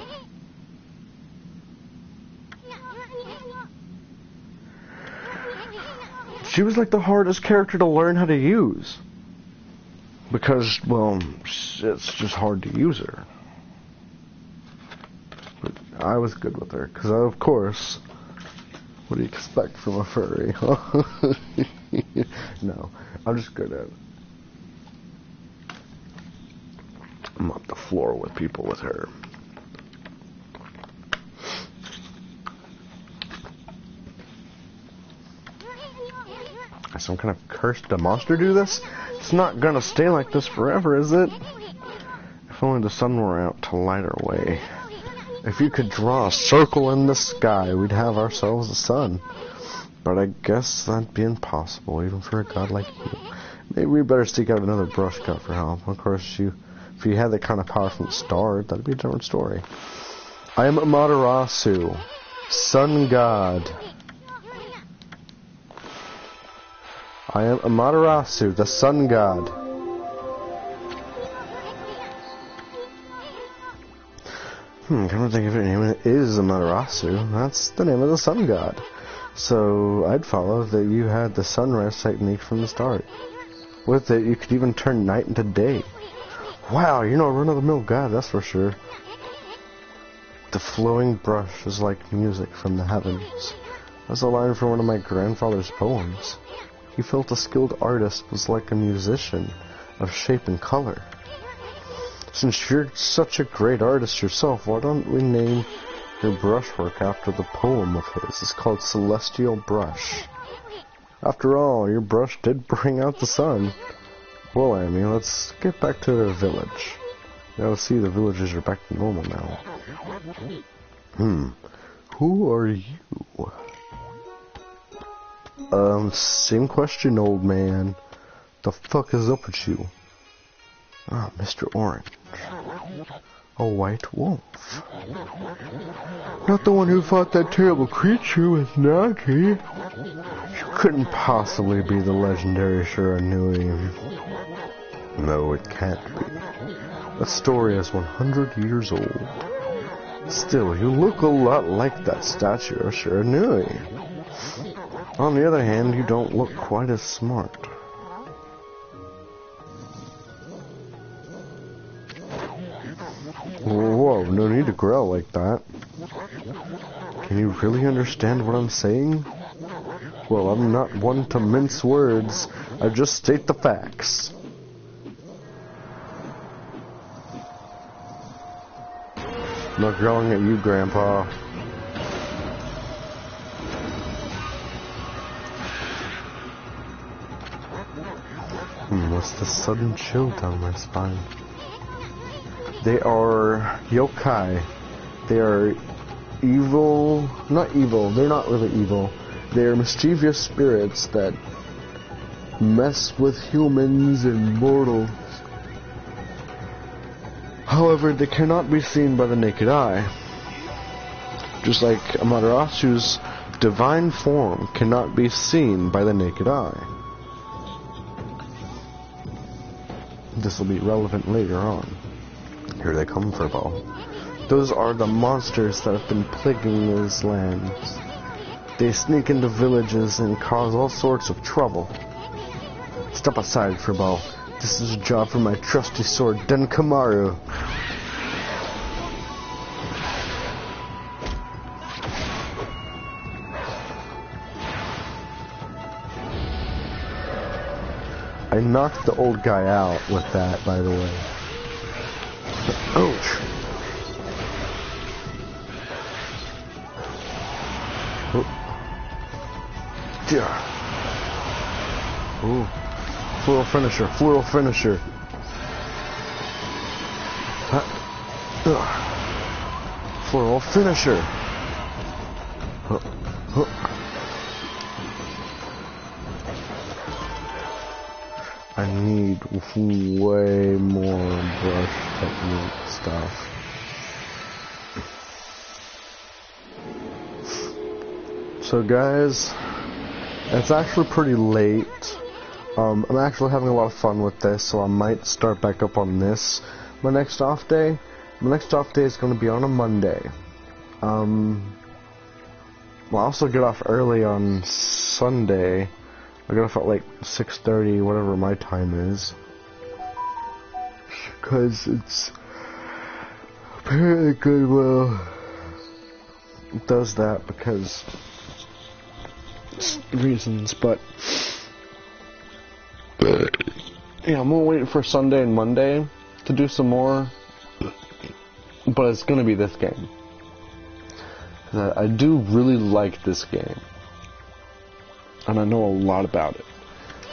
She was like the hardest character to learn how to use. Because, well, it's just hard to use her. But I was good with her, because of course, what do you expect from a furry? No, I'm just good at it. Mop the floor with people with her. Some kind of cursed monster do this? It's not gonna stay like this forever, is it? If only the sun were out to light our way. If you could draw a circle in the sky, we'd have ourselves a sun. But I guess that'd be impossible, even for a god like you. Maybe we better seek out another brush cut for help. Of course, if you had that kind of power from the start, that'd be a different story. I am Amaterasu, sun god. I am Amaterasu, the sun god. Come to think of it, your name is Amaterasu. That's the name of the sun god. So I'd follow that you had the sunrise technique from the start. With it, you could even turn night into day. Wow, you're no run-of-the-mill god, that's for sure. The flowing brush is like music from the heavens. That's a line from one of my grandfather's poems. He felt a skilled artist was like a musician of shape and color. Since you're such a great artist yourself, why don't we name your brushwork after the poem of his? It's called Celestial Brush. After all, your brush did bring out the sun. Well, Amy, let's get back to the village. Now, see, the villagers are back to normal now. Who are you? Same question, old man. The fuck is up with you? Ah, Mr. Orange. A white wolf. Not the one who fought that terrible creature with Nagi. You couldn't possibly be the legendary Shiranui. No, it can't be. That story is 100 years old. Still, you look a lot like that statue of Shiranui. On the other hand, you don't look quite as smart. Whoa, no need to growl like that. Can you really understand what I'm saying? Well, I'm not one to mince words. I just state the facts. I'm not growling at you, Grandpa. What's the sudden chill down my spine? They are yokai. They are evil. Not evil. They're not really evil. They are mischievous spirits that mess with humans and mortals. However, they cannot be seen by the naked eye. Just like Amaterasu's divine form cannot be seen by the naked eye. This will be relevant later on. Here they come, Furball. Those are the monsters that have been plaguing these lands. They sneak into villages and cause all sorts of trouble. Step aside, Furball. This is a job for my trusty sword, Denkamaru. I knocked the old guy out with that, by the way. Ouch! Oh. Yeah. Ooh. Floral finisher, floral finisher. Floral finisher. I need way more brush technique stuff. So guys, it's actually pretty late. I'm actually having a lot of fun with this, so I might start back up on this. My next off day is going to be on a Monday. I'll also get off early on Sunday. I get off at like 6:30, whatever my time is, because it's apparently Goodwill does that because reasons, but yeah, I'm gonna wait for Sunday and Monday to do some more, but it's gonna be this game. I do really like this game. And I know a lot about it.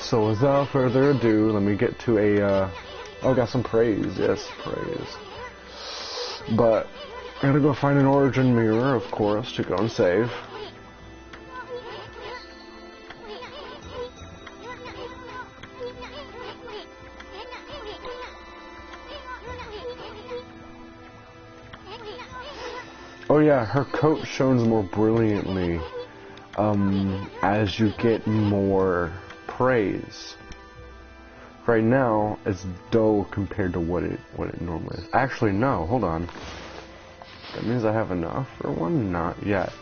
So without further ado, let me get to a, oh, got some praise, yes, praise. But, I gotta go find an origin mirror, of course, to go and save. Oh yeah, her coat shines more brilliantly. As you get more praise. Right now, it's dull compared to what it normally is. Actually, no, hold on. That means I have enough for one? Not yet.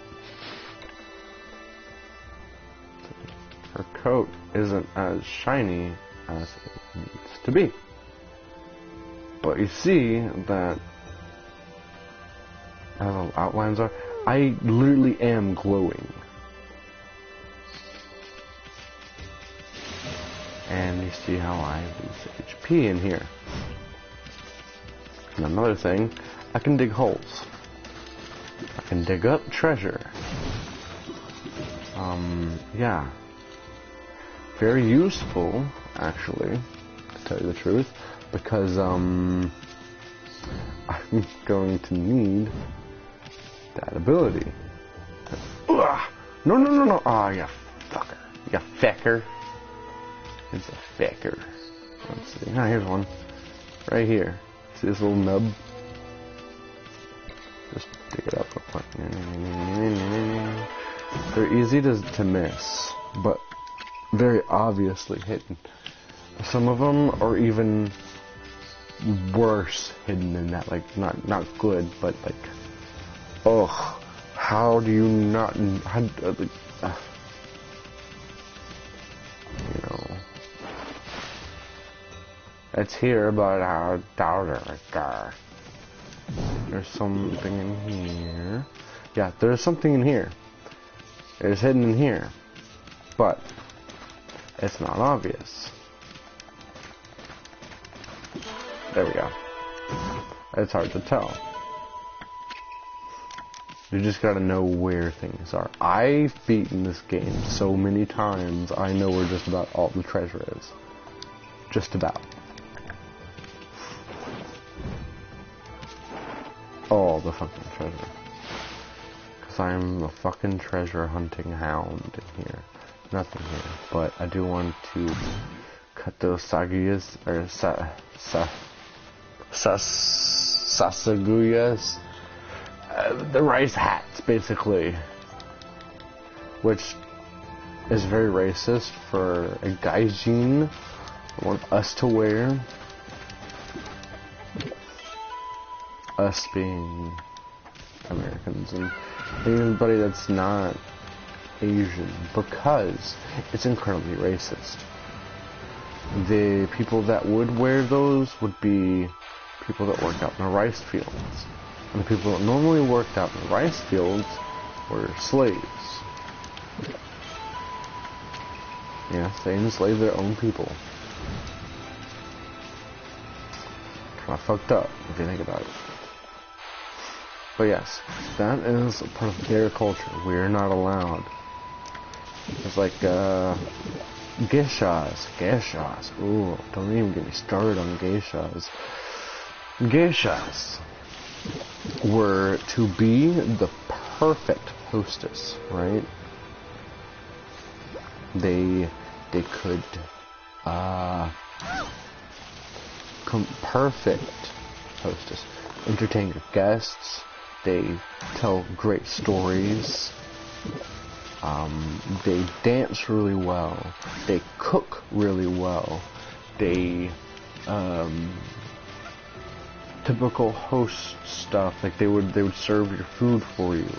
Her coat isn't as shiny as it needs to be. But you see that as the outlines are, I literally am glowing. And you see how I lose HP in here. And another thing, I can dig holes. I can dig up treasure. Yeah. Very useful, actually, to tell you the truth, because, I'm going to need that ability. Ugh. No. Ah, you fucker. You fecker. It's a fecker. Let's see. Ah, here's one. Right here. See this little nub? Just dig it up real quick. They're easy to miss, but very obviously hidden. Some of them are even worse hidden than that. Like, not good, but like, ugh. How do you not? You know, it's here, but how there's something in here. Yeah, there's something in here. It's hidden in here, but it's not obvious. There we go. It's hard to tell. You just gotta know where things are. I've beaten this game so many times, I know where just about all the treasure is. Just about. All the fucking treasure. Because I'm a fucking treasure hunting hound in here. Nothing here. But I do want to cut those saguyas, or sasaguyas. The rice hats, basically, which is very racist for a gaijin. I want us to wear, us being Americans and anybody that's not Asian, because it's incredibly racist. The people that would wear those would be people that work out in the rice fields. And the people that normally worked out in the rice fields were slaves. Yes, they enslaved their own people. Kind of fucked up, if you think about it. But yes, that is a part of their culture. We're not allowed. It's like, geishas. Ooh, don't even get me started on geishas. Geishas were to be the perfect hostess, right? They could perfect hostess, entertain your guests. They tell great stories. They dance really well. They cook really well. They typical host stuff, like they would serve your food for you,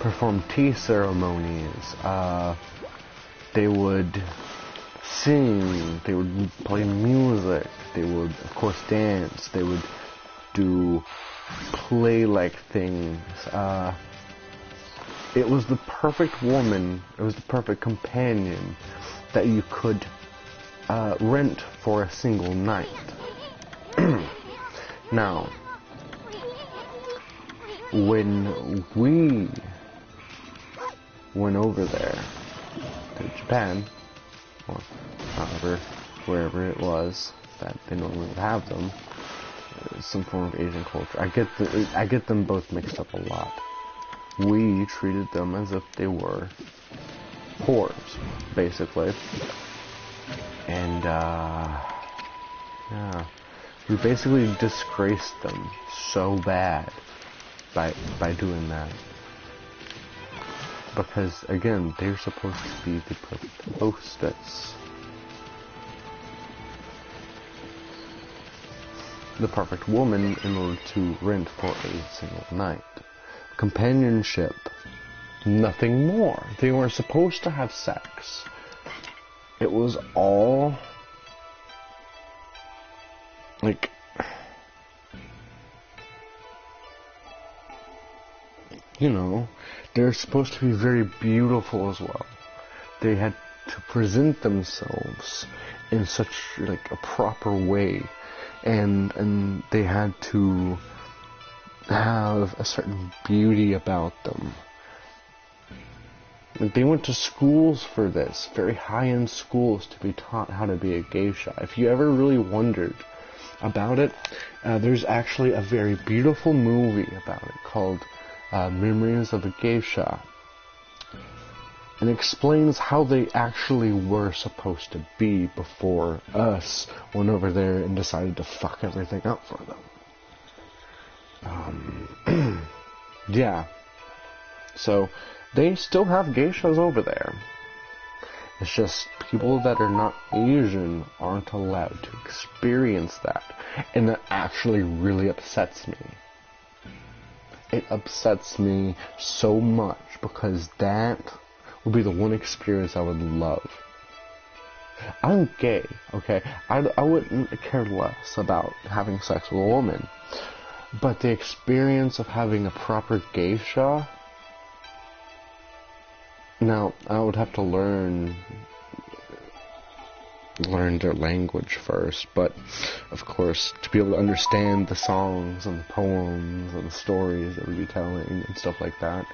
perform tea ceremonies, they would sing, they would play music, they would of course dance, they would do play-like things. It was the perfect woman, it was the perfect companion that you could rent for a single night. Now, when we went over there to Japan, or however, wherever it was that they normally would have them, some form of Asian culture. I get them both mixed up a lot. We treated them as if they were whores, basically, and yeah. We basically disgraced them so bad by doing that. Because, again, they're supposed to be the perfect hostess. the perfect woman in order to rent for a single night. Companionship, nothing more. They weren't supposed to have sex. It was all like, you know, they're supposed to be very beautiful as well. They had to present themselves in such like a proper way, and they had to have a certain beauty about them. Like, they went to schools for this, very high-end schools, to be taught how to be a geisha. If you ever really wondered about it, there's actually a very beautiful movie about it called Memories of a Geisha. And explains how they actually were supposed to be before us went over there and decided to fuck everything up for them. Yeah. So, they still have geishas over there. It's just people that are not Asian aren't allowed to experience that. And that actually really upsets me. It upsets me so much because that would be the one experience I would love. I'm gay, okay? I wouldn't care less about having sex with a woman. But the experience of having a proper geisha... Now, I would have to learn their language first, but of course, to be able to understand the songs and the poems and the stories that we'd be telling and stuff like that.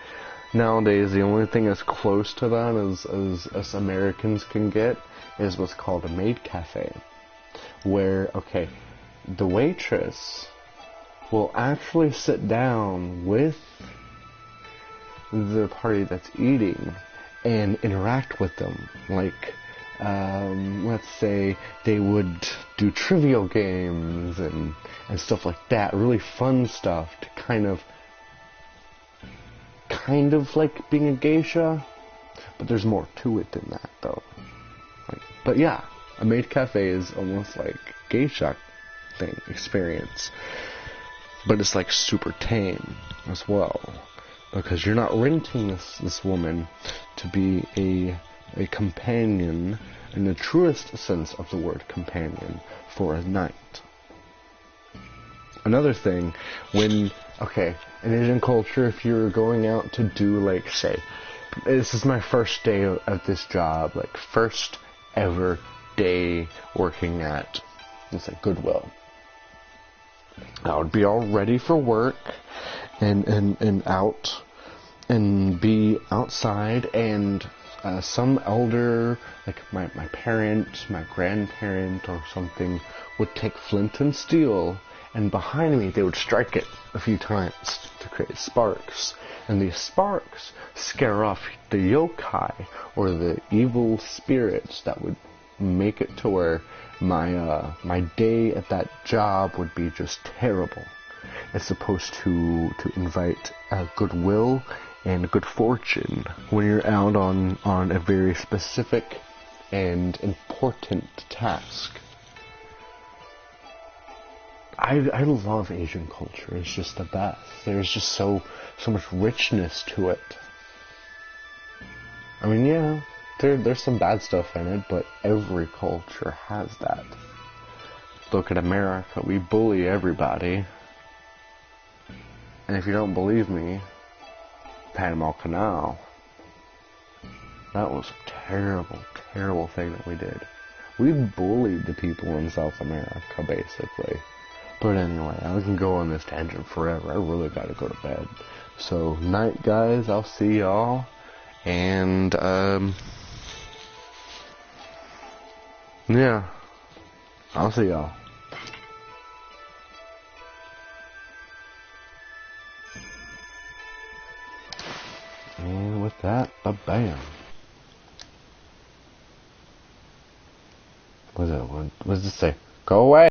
Nowadays, the only thing as close to that as us Americans can get is what's called a maid cafe, where, okay, the waitress will actually sit down with the party that's eating and interact with them. Like, let's say they would do trivial games and stuff like that, really fun stuff to kind of like being a geisha, but there's more to it than that, though. But yeah, a maid cafe is almost like geisha thing experience, but it's like super tame as well, because you're not renting this woman to be a companion in the truest sense of the word companion for a night. Another thing, when, okay, in Asian culture, if you're going out to do, like, say, this is my first day at this job, like, first ever day working at, let's say, Goodwill. I would be all ready for work and out and be outside, and some elder, like my parent, my grandparent or something, would take flint and steel, and behind me they would strike it a few times to create sparks, and these sparks scare off the yokai or the evil spirits that would make it to where my day at that job would be just terrible. It's supposed to invite goodwill and good fortune when you're out on a very specific and important task. I love Asian culture. It's just the best. There's just so much richness to it. I mean, yeah, there's some bad stuff in it, but every culture has that. Look at America. We bully everybody. And if you don't believe me, Panama Canal. That was a terrible, terrible thing that we did. We bullied the people in South America, basically. But anyway, I can go on this tangent forever. I really gotta go to bed. So, night, guys. I'll see y'all. And, yeah. I'll see y'all. And with that, bam. What does it say? Go away!